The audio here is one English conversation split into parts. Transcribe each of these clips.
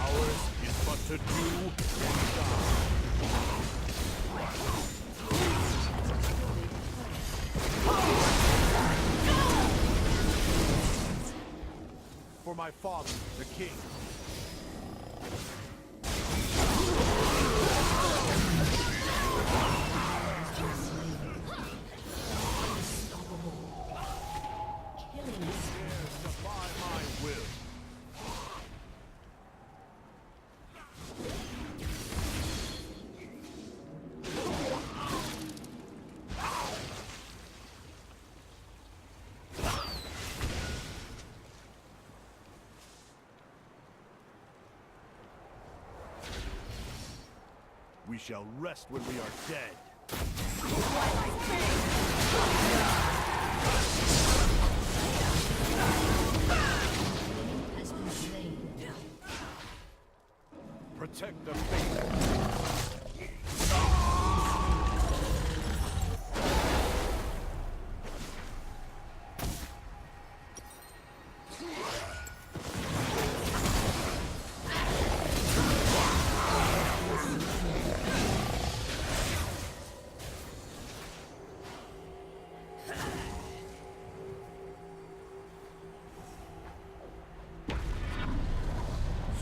Ours is but to do and die. For my father, the king. Dares defy my will. We shall rest when we are dead. Has been slain. Protect the faith.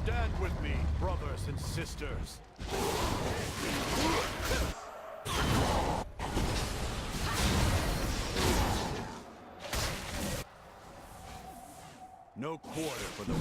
Stand with me, brothers and sisters. No quarter for the